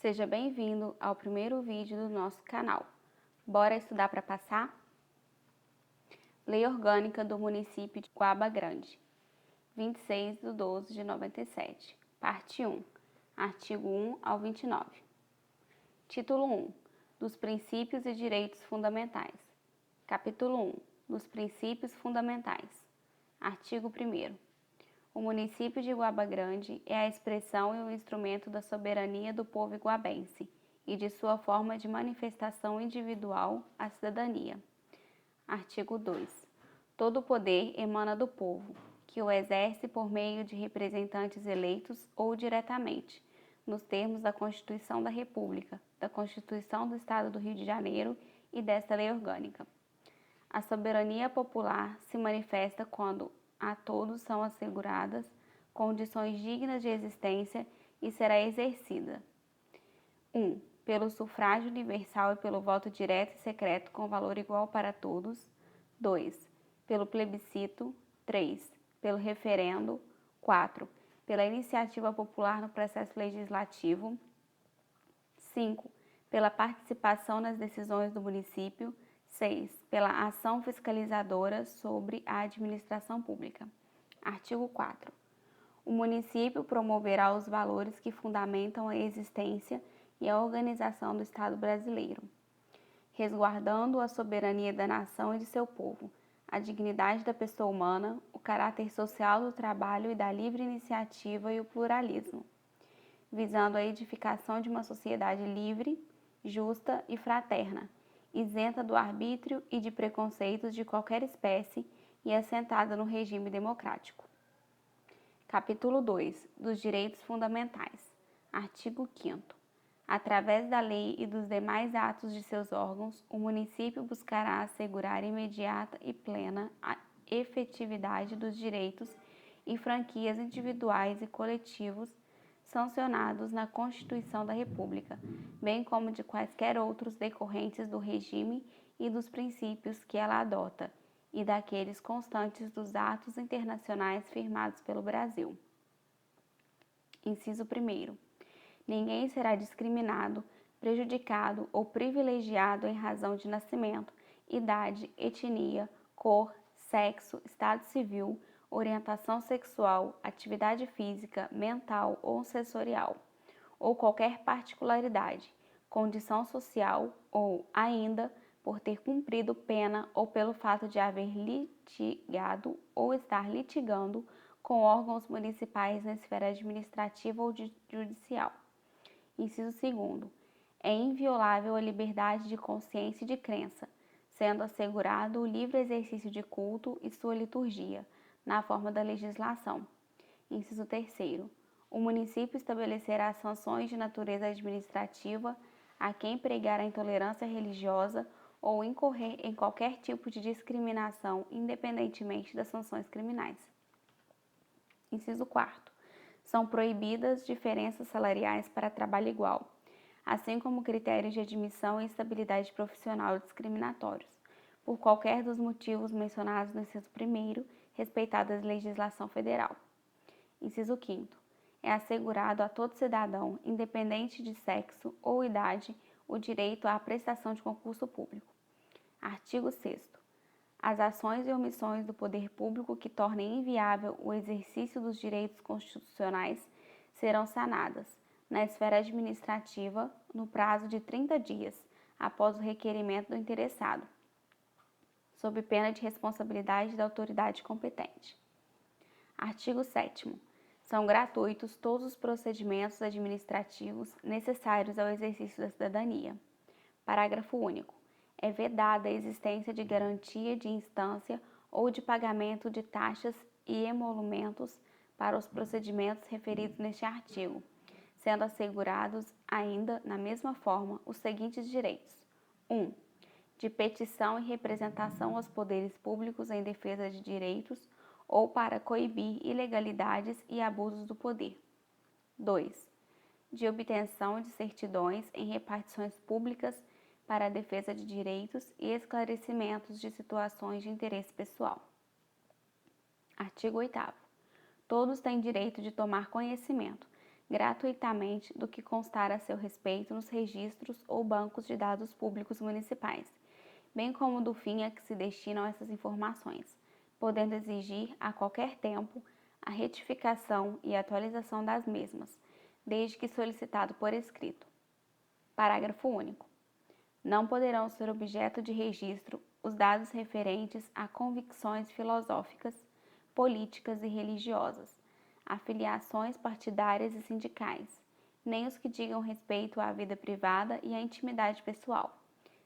Seja bem-vindo ao primeiro vídeo do nosso canal. Bora estudar para passar? Lei Orgânica do Município de Guaba Grande, 26/12/97, parte 1, artigo 1 ao 29. Título 1. Dos Princípios e Direitos Fundamentais. Capítulo 1. Dos Princípios Fundamentais. Artigo 1º. O município de Guaba Grande é a expressão e o instrumento da soberania do povo iguabense e de sua forma de manifestação individual à cidadania. Artigo 2. Todo o poder emana do povo, que o exerce por meio de representantes eleitos ou diretamente, nos termos da Constituição da República, da Constituição do Estado do Rio de Janeiro e desta Lei Orgânica. A soberania popular se manifesta quando a todos são asseguradas condições dignas de existência e será exercida 1. Pelo sufrágio universal e pelo voto direto e secreto com valor igual para todos. 2. Pelo plebiscito. 3. Pelo referendo. 4. Pela iniciativa popular no processo legislativo. 5. Pela participação nas decisões do município. 6. Pela ação fiscalizadora sobre a administração pública. Artigo 4. O município promoverá os valores que fundamentam a existência e a organização do Estado brasileiro, resguardando a soberania da nação e de seu povo, a dignidade da pessoa humana, o caráter social do trabalho e da livre iniciativa e o pluralismo, visando a edificação de uma sociedade livre, justa e fraterna, isenta do arbítrio e de preconceitos de qualquer espécie e assentada no regime democrático. Capítulo 2. Dos Direitos Fundamentais. Artigo 5º. Através da lei e dos demais atos de seus órgãos, o município buscará assegurar imediata e plena a efetividade dos direitos e franquias individuais e coletivos sancionados na Constituição da República, bem como de quaisquer outros decorrentes do regime e dos princípios que ela adota, e daqueles constantes dos atos internacionais firmados pelo Brasil. Inciso 1º. Ninguém será discriminado, prejudicado ou privilegiado em razão de nascimento, idade, etnia, cor, sexo, estado civil, orientação sexual, atividade física, mental ou sensorial, ou qualquer particularidade, condição social ou, ainda, por ter cumprido pena ou pelo fato de haver litigado ou estar litigando com órgãos municipais na esfera administrativa ou judicial. Inciso 2º. É inviolável a liberdade de consciência e de crença, sendo assegurado o livre exercício de culto e sua liturgia, na forma da legislação. Inciso 3º. O município estabelecerá sanções de natureza administrativa a quem pregar a intolerância religiosa ou incorrer em qualquer tipo de discriminação, independentemente das sanções criminais. Inciso 4º. São proibidas diferenças salariais para trabalho igual, assim como critérios de admissão e estabilidade profissional discriminatórios, por qualquer dos motivos mencionados no inciso 1º, respeitada a legislação federal. Inciso 5º. É assegurado a todo cidadão, independente de sexo ou idade, o direito à prestação de concurso público. Artigo 6º. As ações e omissões do poder público que tornem inviável o exercício dos direitos constitucionais serão sanadas, na esfera administrativa, no prazo de 30 dias, após o requerimento do interessado, sob pena de responsabilidade da autoridade competente. Artigo 7º. São gratuitos todos os procedimentos administrativos necessários ao exercício da cidadania. Parágrafo único. É vedada a existência de garantia de instância ou de pagamento de taxas e emolumentos para os procedimentos referidos neste artigo, sendo assegurados ainda, na mesma forma, os seguintes direitos. 1. De petição e representação aos poderes públicos em defesa de direitos ou para coibir ilegalidades e abusos do poder. 2. De obtenção de certidões em repartições públicas para a defesa de direitos e esclarecimentos de situações de interesse pessoal. Artigo 8º. Todos têm direito de tomar conhecimento, gratuitamente do que constar a seu respeito nos registros ou bancos de dados públicos municipais, bem como do fim a que se destinam essas informações, podendo exigir a qualquer tempo a retificação e atualização das mesmas, desde que solicitado por escrito. Parágrafo único. Não poderão ser objeto de registro os dados referentes a convicções filosóficas, políticas e religiosas, afiliações partidárias e sindicais, nem os que digam respeito à vida privada e à intimidade pessoal,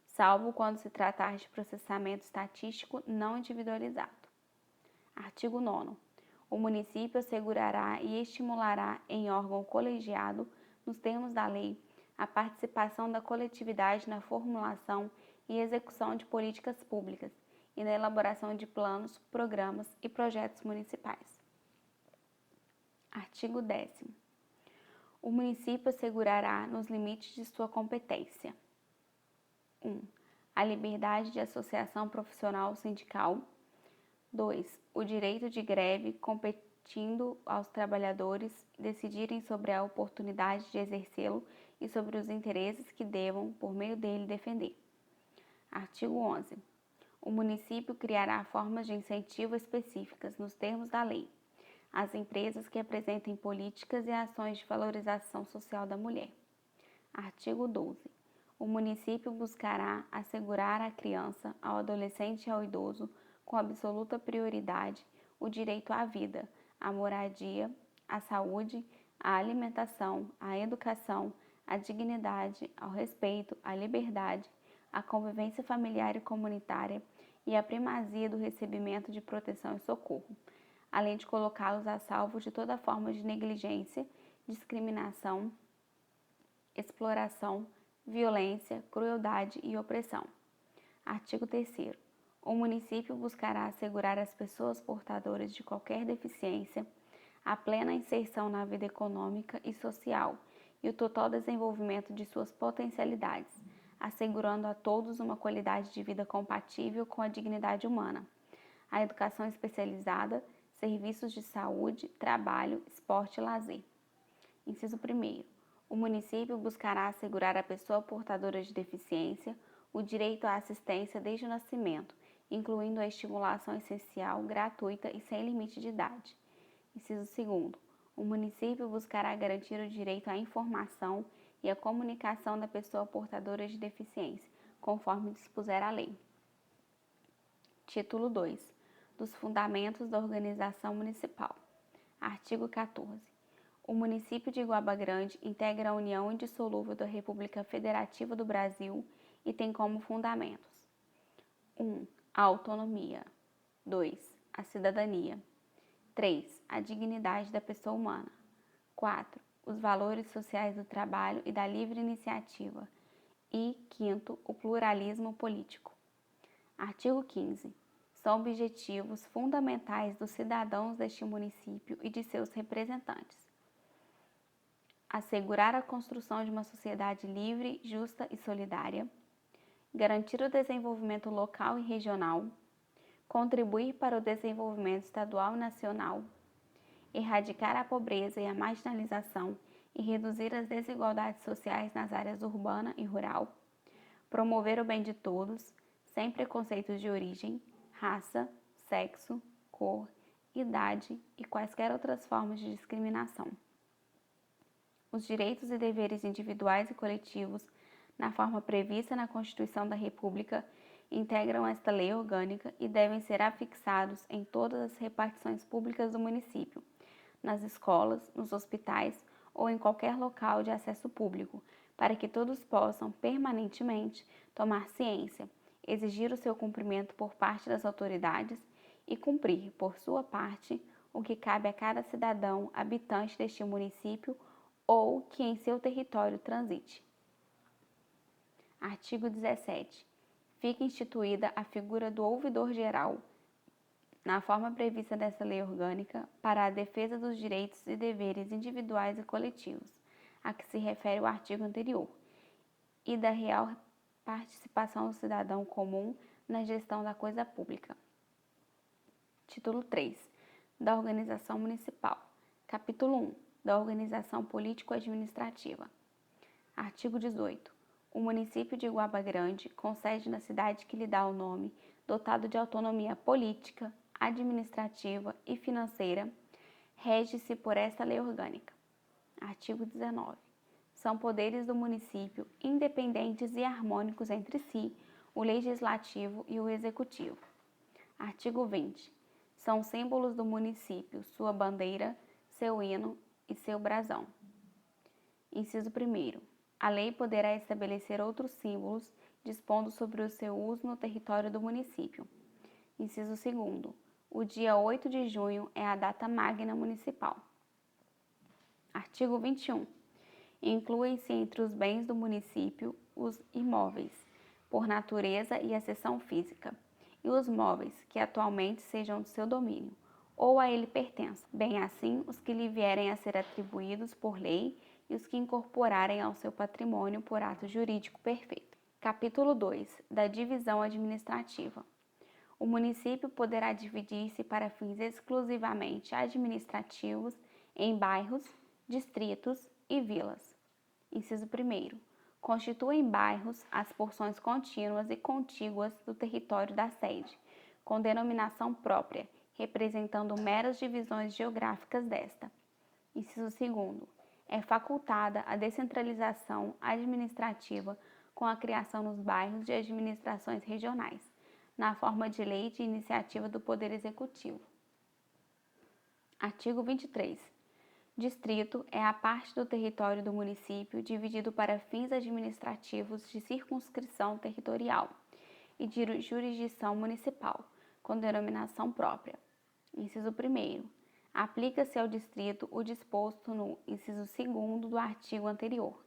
salvo quando se tratar de processamento estatístico não individualizado. Artigo 9º. O município assegurará e estimulará em órgão colegiado, nos termos da lei, a participação da coletividade na formulação e execução de políticas públicas e na elaboração de planos, programas e projetos municipais. Artigo 10º. O município assegurará, nos limites de sua competência: 1. A liberdade de associação profissional ou sindical. 2. O direito de greve, competindo aos trabalhadores decidirem sobre a oportunidade de exercê-lo e sobre os interesses que devam, por meio dele, defender. Artigo 11. O município criará formas de incentivo específicas, nos termos da lei, às empresas que apresentem políticas e ações de valorização social da mulher. Artigo 12. O município buscará assegurar à criança, ao adolescente e ao idoso, com absoluta prioridade, o direito à vida, à moradia, à saúde, à alimentação, à educação, à dignidade, ao respeito, à liberdade, à convivência familiar e comunitária e à primazia do recebimento de proteção e socorro, além de colocá-los a salvo de toda forma de negligência, discriminação, exploração, violência, crueldade e opressão. Artigo 3º. O município buscará assegurar às pessoas portadoras de qualquer deficiência a plena inserção na vida econômica e social e o total desenvolvimento de suas potencialidades, assegurando a todos uma qualidade de vida compatível com a dignidade humana, a educação especializada, serviços de saúde, trabalho, esporte e lazer. Inciso 1º. O município buscará assegurar à pessoa portadora de deficiência o direito à assistência desde o nascimento, incluindo a estimulação essencial, gratuita e sem limite de idade. Inciso 2º. O município buscará garantir o direito à informação e à comunicação da pessoa portadora de deficiência, conforme dispuser a lei. Título 2. Dos Fundamentos da Organização Municipal. Artigo 14. O município de Iguaba Grande integra a União Indissolúvel da República Federativa do Brasil e tem como fundamentos: 1. A autonomia. 2. A cidadania. 3. A dignidade da pessoa humana. 4. Os valores sociais do trabalho e da livre iniciativa. E, 5º, o pluralismo político. Artigo 15. São objetivos fundamentais dos cidadãos deste município e de seus representantes: assegurar a construção de uma sociedade livre, justa e solidária, garantir o desenvolvimento local e regional, contribuir para o desenvolvimento estadual e nacional, erradicar a pobreza e a marginalização e reduzir as desigualdades sociais nas áreas urbana e rural, promover o bem de todos, sem preconceitos de origem, raça, sexo, cor, idade e quaisquer outras formas de discriminação. Os direitos e deveres individuais e coletivos, na forma prevista na Constituição da República, integram esta lei orgânica e devem ser afixados em todas as repartições públicas do município, nas escolas, nos hospitais ou em qualquer local de acesso público, para que todos possam permanentemente tomar ciência, exigir o seu cumprimento por parte das autoridades e cumprir, por sua parte, o que cabe a cada cidadão habitante deste município ou que em seu território transite. Artigo 17. Fica instituída a figura do ouvidor-geral, na forma prevista desta lei orgânica, para a defesa dos direitos e deveres individuais e coletivos, a que se refere o artigo anterior, e da real participação do cidadão comum na gestão da coisa pública. Título 3. Da Organização Municipal. Capítulo 1. da organização político-administrativa. Artigo 18. O município de Iguaba Grande, com sede na cidade que lhe dá o nome, dotado de autonomia política, administrativa e financeira, rege-se por esta lei orgânica. Artigo 19. São poderes do município independentes e harmônicos entre si, o legislativo e o executivo. Artigo 20. São símbolos do município sua bandeira, seu hino e seu brasão. Inciso 1. A lei poderá estabelecer outros símbolos, dispondo sobre o seu uso no território do município. Inciso 2. O dia 8 de junho é a data magna municipal. Artigo 21. Incluem-se entre os bens do município os imóveis, por natureza e acessão física, e os móveis que atualmente sejam do seu domínio, ou a ele pertençam, bem assim os que lhe vierem a ser atribuídos por lei e os que incorporarem ao seu patrimônio por ato jurídico perfeito. Capítulo 2. Da divisão administrativa. O município poderá dividir-se para fins exclusivamente administrativos em bairros, distritos e vilas. Inciso 1. Constituem bairros as porções contínuas e contíguas do território da sede, com denominação própria, representando meras divisões geográficas desta. Inciso 2. É facultada a descentralização administrativa com a criação nos bairros de administrações regionais, na forma de lei de iniciativa do Poder Executivo. Artigo 23. Distrito é a parte do território do município dividido para fins administrativos de circunscrição territorial e de jurisdição municipal, com denominação própria. Inciso 1. Aplica-se ao distrito o disposto no inciso 2º do artigo anterior.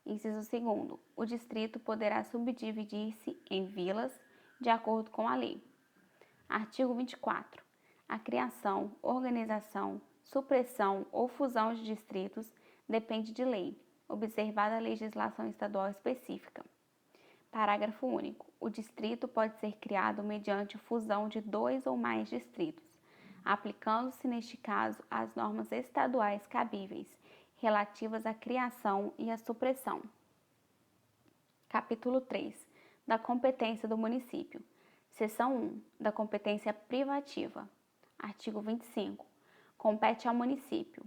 Inciso 2. O distrito poderá subdividir-se em vilas, de acordo com a lei. Artigo 24. A criação, organização, supressão ou fusão de distritos depende de lei, observada a legislação estadual específica. Parágrafo único. O distrito pode ser criado mediante fusão de 2 ou mais distritos, aplicando-se neste caso as normas estaduais cabíveis, relativas à criação e à supressão. Capítulo 3. Da competência do município. Seção 1. Da competência privativa. Artigo 25. Compete ao município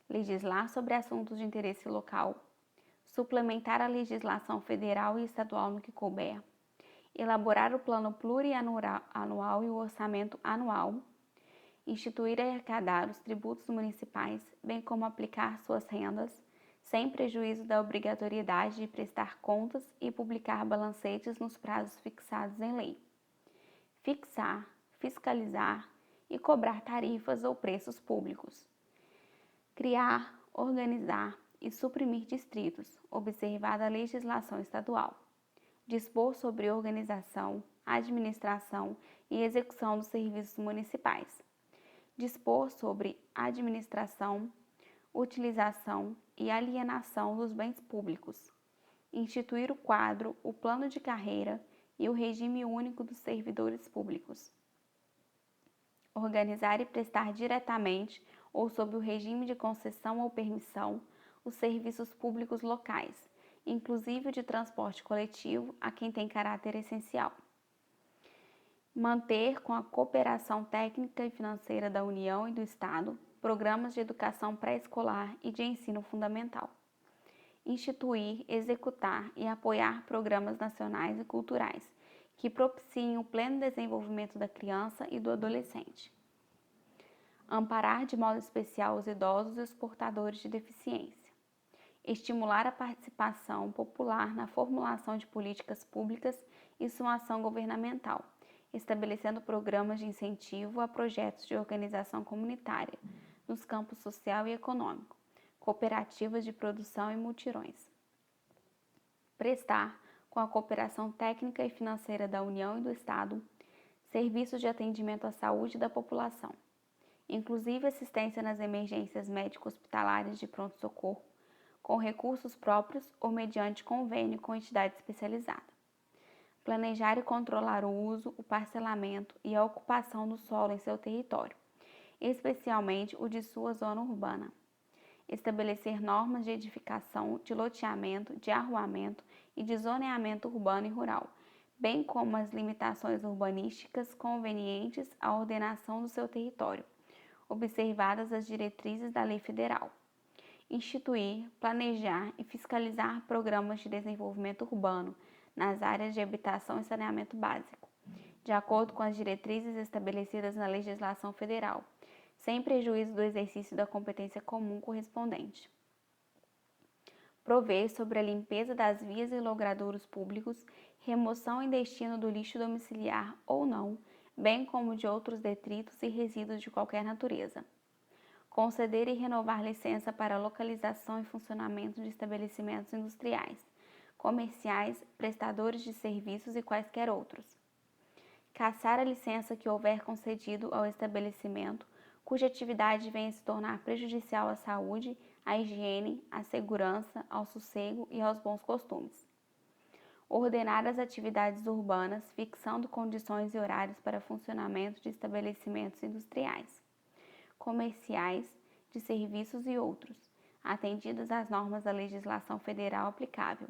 legislar sobre assuntos de interesse local, suplementar a legislação federal e estadual no que couber, elaborar o plano plurianual e o orçamento anual, instituir e arrecadar os tributos municipais, bem como aplicar suas rendas, sem prejuízo da obrigatoriedade de prestar contas e publicar balancetes nos prazos fixados em lei. Fixar, fiscalizar e cobrar tarifas ou preços públicos. Criar, organizar e suprimir distritos, observada a legislação estadual. Dispor sobre organização, administração e execução dos serviços municipais. Dispor sobre administração, utilização e alienação dos bens públicos. Instituir o quadro, o plano de carreira e o regime único dos servidores públicos. Organizar e prestar diretamente ou sob o regime de concessão ou permissão os serviços públicos locais, inclusive o de transporte coletivo a quem tem caráter essencial. Manter, com a cooperação técnica e financeira da União e do Estado, programas de educação pré-escolar e de ensino fundamental. Instituir, executar e apoiar programas nacionais e culturais que propiciem o pleno desenvolvimento da criança e do adolescente. Amparar de modo especial os idosos e os portadores de deficiência. Estimular a participação popular na formulação de políticas públicas e sua ação governamental, estabelecendo programas de incentivo a projetos de organização comunitária nos campos social e econômico, cooperativas de produção e mutirões. Prestar, com a cooperação técnica e financeira da União e do Estado, serviços de atendimento à saúde da população, inclusive assistência nas emergências médico-hospitalares de pronto-socorro, com recursos próprios ou mediante convênio com entidade especializada. Planejar e controlar o uso, o parcelamento e a ocupação do solo em seu território, especialmente o de sua zona urbana. estabelecer normas de edificação, de loteamento, de arruamento e de zoneamento urbano e rural, bem como as limitações urbanísticas convenientes à ordenação do seu território, observadas as diretrizes da lei federal. Instituir, planejar e fiscalizar programas de desenvolvimento urbano nas áreas de habitação e saneamento básico, de acordo com as diretrizes estabelecidas na legislação federal, sem prejuízo do exercício da competência comum correspondente. Prover sobre a limpeza das vias e logradouros públicos, remoção e destino do lixo domiciliar ou não, bem como de outros detritos e resíduos de qualquer natureza. Conceder e renovar licença para localização e funcionamento de estabelecimentos industriais, comerciais, prestadores de serviços e quaisquer outros. Cassar a licença que houver concedido ao estabelecimento cuja atividade venha se tornar prejudicial à saúde, à higiene, à segurança, ao sossego e aos bons costumes. Ordenar as atividades urbanas, fixando condições e horários para funcionamento de estabelecimentos industriais, comerciais, de serviços e outros, atendidas às normas da legislação federal aplicável.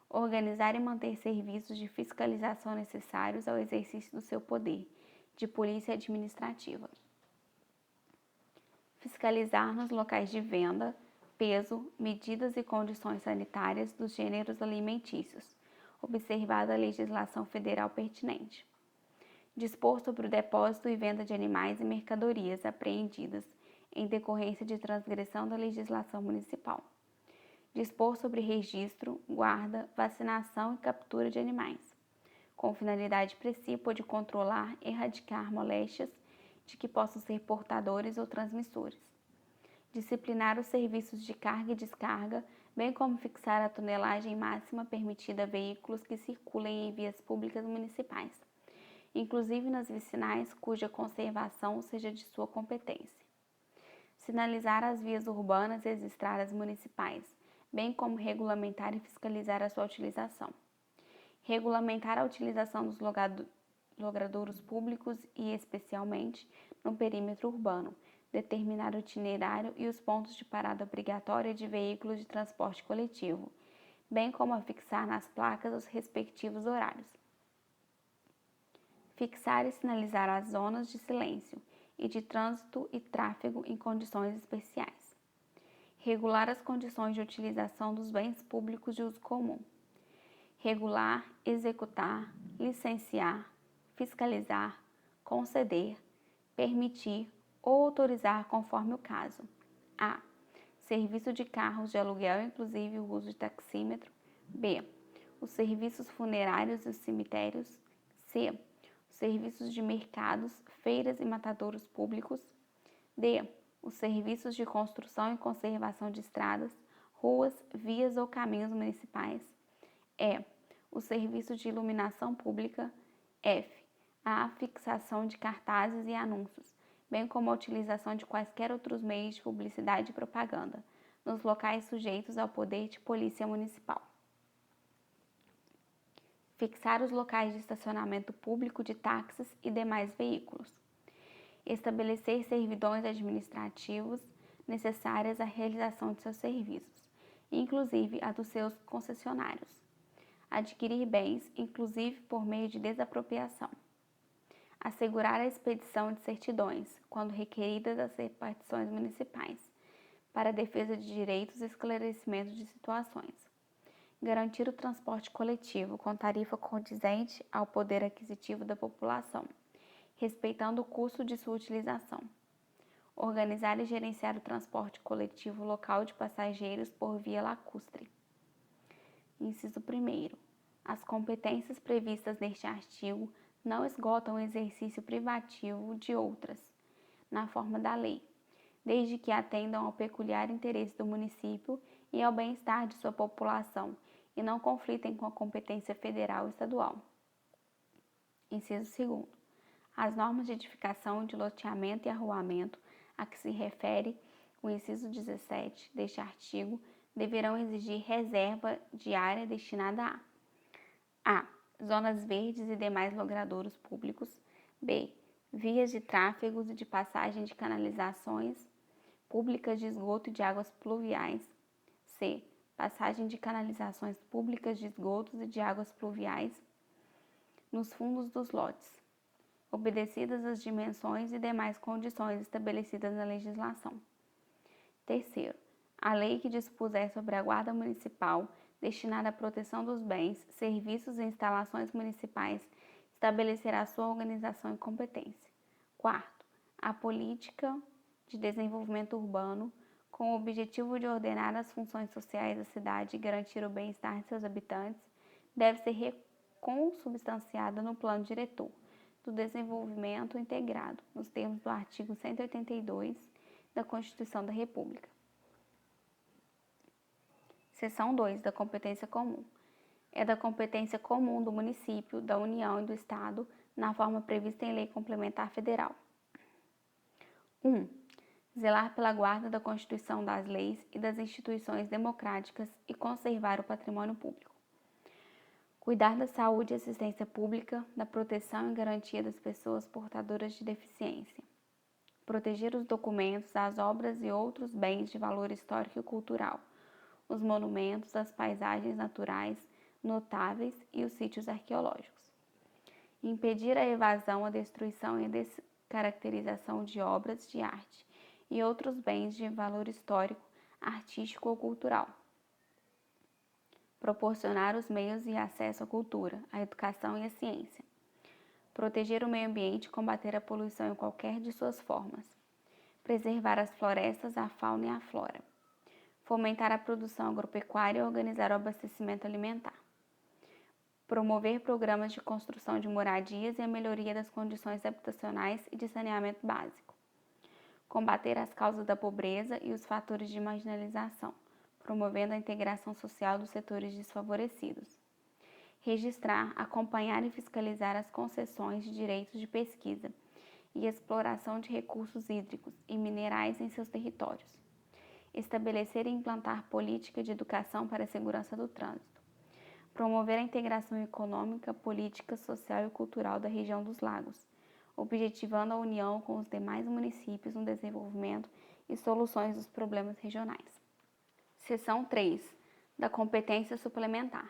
Organizar e manter serviços de fiscalização necessários ao exercício do seu poder de polícia administrativa. Fiscalizar nos locais de venda, peso, medidas e condições sanitárias dos gêneros alimentícios, observada a legislação federal pertinente. Dispor sobre o depósito e venda de animais e mercadorias apreendidas em decorrência de transgressão da legislação municipal. Dispor sobre registro, guarda, vacinação e captura de animais, com finalidade principal de controlar e erradicar moléstias de que possam ser portadores ou transmissores. Disciplinar os serviços de carga e descarga, bem como fixar a tonelagem máxima permitida a veículos que circulem em vias públicas municipais, inclusive nas vicinais cuja conservação seja de sua competência. Sinalizar as vias urbanas e as estradas municipais, bem como regulamentar e fiscalizar a sua utilização. Regulamentar a utilização dos logradouros públicos e, especialmente, no perímetro urbano, determinar o itinerário e os pontos de parada obrigatória de veículos de transporte coletivo, bem como a fixar nas placas os respectivos horários. Fixar e sinalizar as zonas de silêncio e de trânsito e tráfego em condições especiais. Regular as condições de utilização dos bens públicos de uso comum. Regular, executar, licenciar, fiscalizar, conceder, permitir ou autorizar conforme o caso. A. Serviço de carros de aluguel, inclusive o uso de taxímetro. B. Os serviços funerários e os cemitérios. C. Os serviços de mercados, feiras e matadouros públicos. D. Os serviços de construção e conservação de estradas, ruas, vias ou caminhos municipais. E. Os serviços de iluminação pública. F. A fixação de cartazes e anúncios, bem como a utilização de quaisquer outros meios de publicidade e propaganda, nos locais sujeitos ao poder de polícia municipal. Fixar os locais de estacionamento público de táxis e demais veículos. Estabelecer servidões administrativos necessárias à realização de seus serviços, inclusive a dos seus concessionários. Adquirir bens, inclusive por meio de desapropriação. Assegurar a expedição de certidões, quando requeridas das repartições municipais, para a defesa de direitos e esclarecimento de situações. Garantir o transporte coletivo com tarifa condizente ao poder aquisitivo da população, respeitando o custo de sua utilização. Organizar e gerenciar o transporte coletivo local de passageiros por via lacustre. Inciso 1º. As competências previstas neste artigo não esgotam o exercício privativo de outras, na forma da lei, desde que atendam ao peculiar interesse do município e ao bem-estar de sua população e não conflitem com a competência federal e estadual. Inciso 2º. As normas de edificação, de loteamento e arruamento a que se refere o inciso 17 deste artigo deverão exigir reserva de área destinada a zonas verdes e demais logradouros públicos. B. Vias de tráfegos e de passagem de canalizações públicas de esgoto e de águas pluviais. C. Passagem de canalizações públicas de esgotos e de águas pluviais nos fundos dos lotes, obedecidas as dimensões e demais condições estabelecidas na legislação. Terceiro, a lei que dispuser sobre a guarda municipal destinada à proteção dos bens, serviços e instalações municipais estabelecerá sua organização e competência. Quarto, a política de desenvolvimento urbano, com o objetivo de ordenar as funções sociais da cidade e garantir o bem-estar de seus habitantes, deve ser consubstanciada no plano diretor do desenvolvimento integrado, nos termos do artigo 182 da Constituição da República. Seção 2 da competência comum. É da competência comum do município, da União e do Estado, na forma prevista em lei complementar federal. 1. Zelar pela guarda da Constituição, das leis e das instituições democráticas e conservar o patrimônio público. Cuidar da saúde e assistência pública, da proteção e garantia das pessoas portadoras de deficiência. Proteger os documentos, as obras e outros bens de valor histórico e cultural, os monumentos, as paisagens naturais notáveis e os sítios arqueológicos. Impedir a evasão, a destruição e a descaracterização de obras de arte e outros bens de valor histórico, artístico ou cultural. Proporcionar os meios e acesso à cultura, à educação e à ciência. Proteger o meio ambiente e combater a poluição em qualquer de suas formas. Preservar as florestas, a fauna e a flora. Fomentar a produção agropecuária e organizar o abastecimento alimentar. Promover programas de construção de moradias e a melhoria das condições habitacionais e de saneamento básico. Combater as causas da pobreza e os fatores de marginalização, promovendo a integração social dos setores desfavorecidos. Registrar, acompanhar e fiscalizar as concessões de direitos de pesquisa e exploração de recursos hídricos e minerais em seus territórios. Estabelecer e implantar política de educação para a segurança do trânsito. Promover a integração econômica, política, social e cultural da região dos lagos, objetivando a união com os demais municípios no desenvolvimento e soluções dos problemas regionais. Seção 3 da competência suplementar.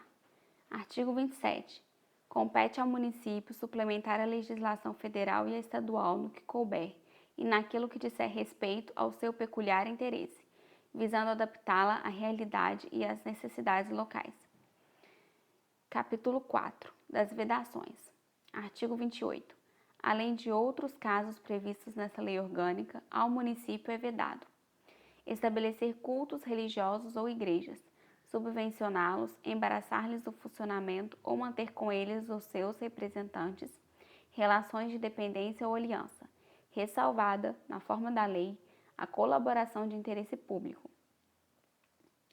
Artigo 27. Compete ao município suplementar a legislação federal e a estadual no que couber e naquilo que disser respeito ao seu peculiar interesse, visando adaptá-la à realidade e às necessidades locais. Capítulo 4 das vedações. Artigo 28. Além de outros casos previstos nessa lei orgânica, ao município é vedado estabelecer cultos religiosos ou igrejas, subvencioná-los, embaraçar-lhes o funcionamento ou manter com eles os seus representantes relações de dependência ou aliança, ressalvada, na forma da lei, a colaboração de interesse público.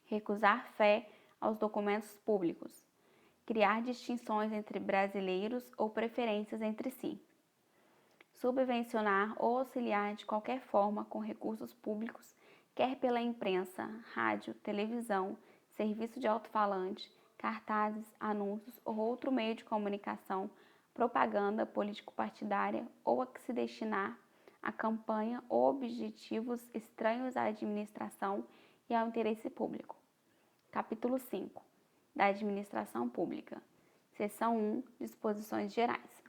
Recusar fé aos documentos públicos. Criar distinções entre brasileiros ou preferências entre si. Subvencionar ou auxiliar de qualquer forma com recursos públicos, quer pela imprensa, rádio, televisão, serviço de alto-falante, cartazes, anúncios ou outro meio de comunicação, propaganda político-partidária ou a que se destinar a campanha ou objetivos estranhos à administração e ao interesse público. Capítulo 5 da Administração Pública. Seção 1. Disposições gerais.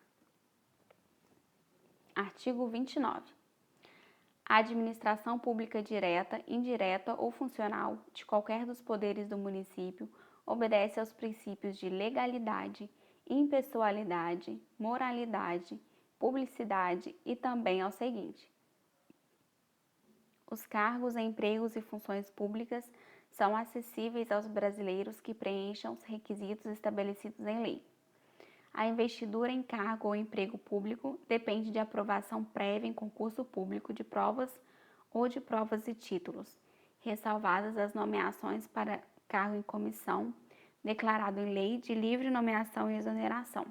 Artigo 29. A administração pública direta, indireta ou funcional de qualquer dos poderes do município obedece aos princípios de legalidade, impessoalidade, moralidade, publicidade e também ao seguinte: os cargos, empregos e funções públicas são acessíveis aos brasileiros que preencham os requisitos estabelecidos em lei. A investidura em cargo ou emprego público depende de aprovação prévia em concurso público de provas ou de provas e títulos, ressalvadas as nomeações para cargo em comissão, declarado em lei de livre nomeação e exoneração.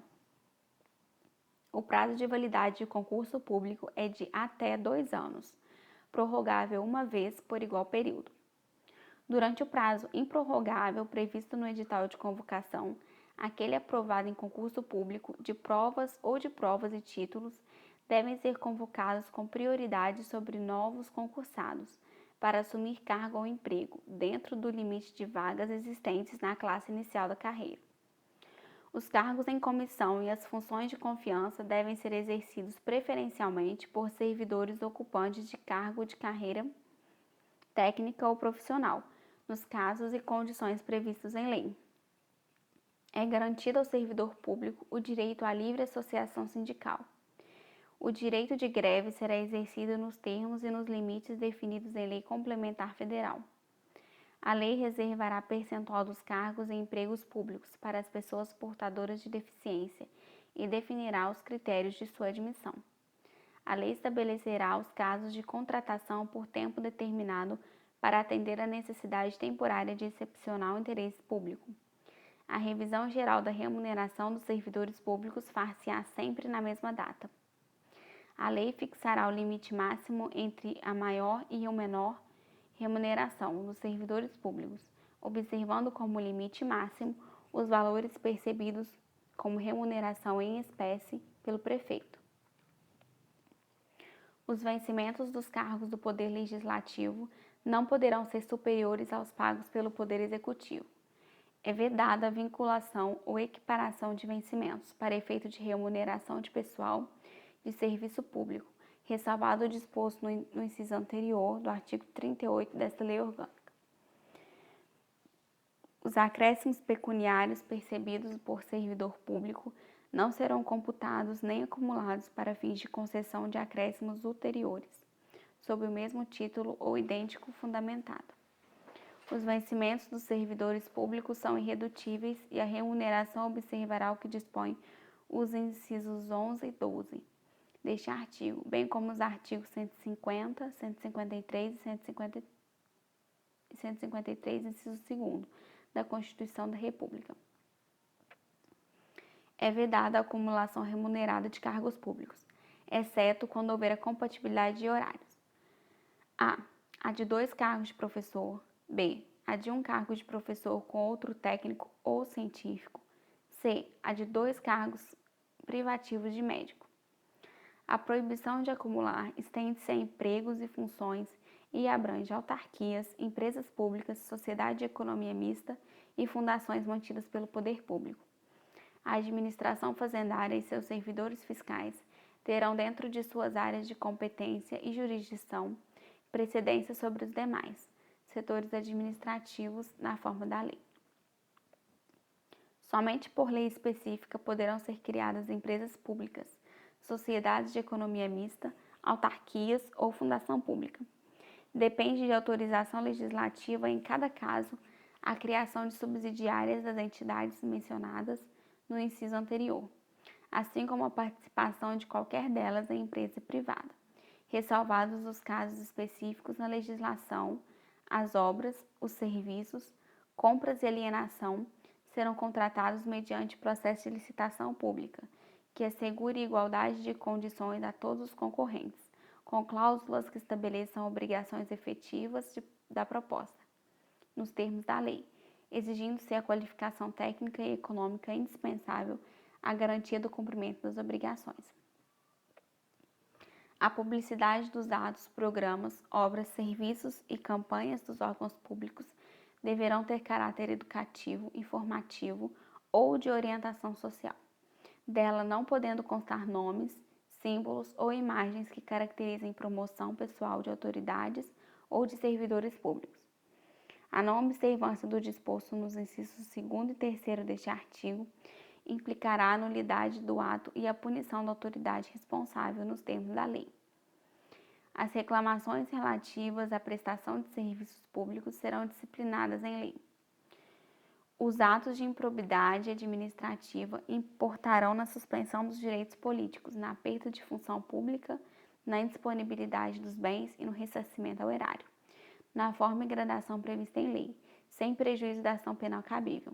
O prazo de validade de concurso público é de até 2 anos, prorrogável uma vez por igual período. Durante o prazo improrrogável previsto no edital de convocação, aquele aprovado em concurso público de provas ou de provas e títulos devem ser convocados com prioridade sobre novos concursados, para assumir cargo ou emprego, dentro do limite de vagas existentes na classe inicial da carreira. Os cargos em comissão e as funções de confiança devem ser exercidos preferencialmente por servidores ocupantes de cargo de carreira técnica ou profissional, nos casos e condições previstos em lei. É garantido ao servidor público o direito à livre associação sindical. O direito de greve será exercido nos termos e nos limites definidos em lei complementar federal. A lei reservará percentual dos cargos e empregos públicos para as pessoas portadoras de deficiência e definirá os critérios de sua admissão. A lei estabelecerá os casos de contratação por tempo determinado para atender à necessidade temporária de excepcional interesse público. A revisão geral da remuneração dos servidores públicos far-se-á sempre na mesma data. A lei fixará o limite máximo entre a maior e o menor remuneração dos servidores públicos, observando como limite máximo os valores percebidos como remuneração em espécie pelo prefeito. Os vencimentos dos cargos do Poder Legislativo não poderão ser superiores aos pagos pelo Poder Executivo. É vedada a vinculação ou equiparação de vencimentos para efeito de remuneração de pessoal de serviço público, ressalvado o disposto no inciso anterior do artigo 38 desta lei orgânica. Os acréscimos pecuniários percebidos por servidor público não serão computados nem acumulados para fins de concessão de acréscimos ulteriores, sob o mesmo título ou idêntico fundamentado. Os vencimentos dos servidores públicos são irredutíveis e a remuneração observará o que dispõe os incisos 11 e 12 deste artigo, bem como os artigos 150, 153 e 153, inciso 2º, da Constituição da República. É vedada a acumulação remunerada de cargos públicos, exceto quando houver a compatibilidade de horários. A de 2 cargos de professor. B. A de 1 cargo de professor com outro técnico ou científico. C. A de 2 cargos privativos de médico. A proibição de acumular estende-se a empregos e funções e abrange autarquias, empresas públicas, sociedade de economia mista e fundações mantidas pelo poder público. A administração fazendária e seus servidores fiscais terão dentro de suas áreas de competência e jurisdição precedência sobre os demais setores administrativos na forma da lei. Somente por lei específica poderão ser criadas empresas públicas, sociedades de economia mista, autarquias ou fundação pública. Depende de autorização legislativa em cada caso a criação de subsidiárias das entidades mencionadas no inciso anterior, assim como a participação de qualquer delas em empresa privada, ressalvados os casos específicos na legislação. As obras, os serviços, compras e alienação serão contratados mediante processo de licitação pública, que assegure igualdade de condições a todos os concorrentes, com cláusulas que estabeleçam obrigações efetivas da proposta, nos termos da lei, exigindo-se a qualificação técnica e econômica indispensável à garantia do cumprimento das obrigações. A publicidade dos atos, programas, obras, serviços e campanhas dos órgãos públicos deverão ter caráter educativo, informativo ou de orientação social, dela não podendo constar nomes, símbolos ou imagens que caracterizem promoção pessoal de autoridades ou de servidores públicos. A não observância do disposto nos incisos 2º e 3º deste artigo implicará a nulidade do ato e a punição da autoridade responsável nos termos da lei. As reclamações relativas à prestação de serviços públicos serão disciplinadas em lei. Os atos de improbidade administrativa importarão na suspensão dos direitos políticos, na perda de função pública, na indisponibilidade dos bens e no ressarcimento ao erário, na forma e gradação prevista em lei, sem prejuízo da ação penal cabível.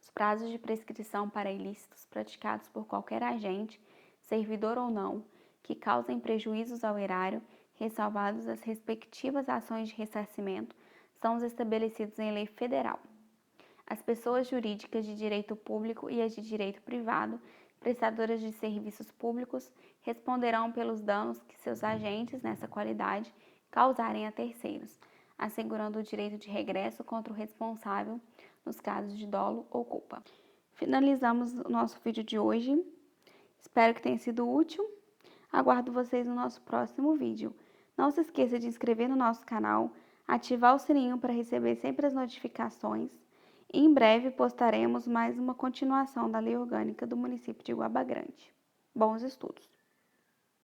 Os prazos de prescrição para ilícitos praticados por qualquer agente, servidor ou não, que causem prejuízos ao erário, ressalvados as respectivas ações de ressarcimento, são os estabelecidos em lei federal. As pessoas jurídicas de direito público e as de direito privado, prestadoras de serviços públicos, responderão pelos danos que seus agentes, nessa qualidade, causarem a terceiros, assegurando o direito de regresso contra o responsável nos casos de dolo ou culpa. Finalizamos o nosso vídeo de hoje. Espero que tenha sido útil. Aguardo vocês no nosso próximo vídeo. Não se esqueça de inscrever no nosso canal, ativar o sininho para receber sempre as notificações. E em breve postaremos mais uma continuação da Lei Orgânica do município de Guaba Grande. Bons estudos!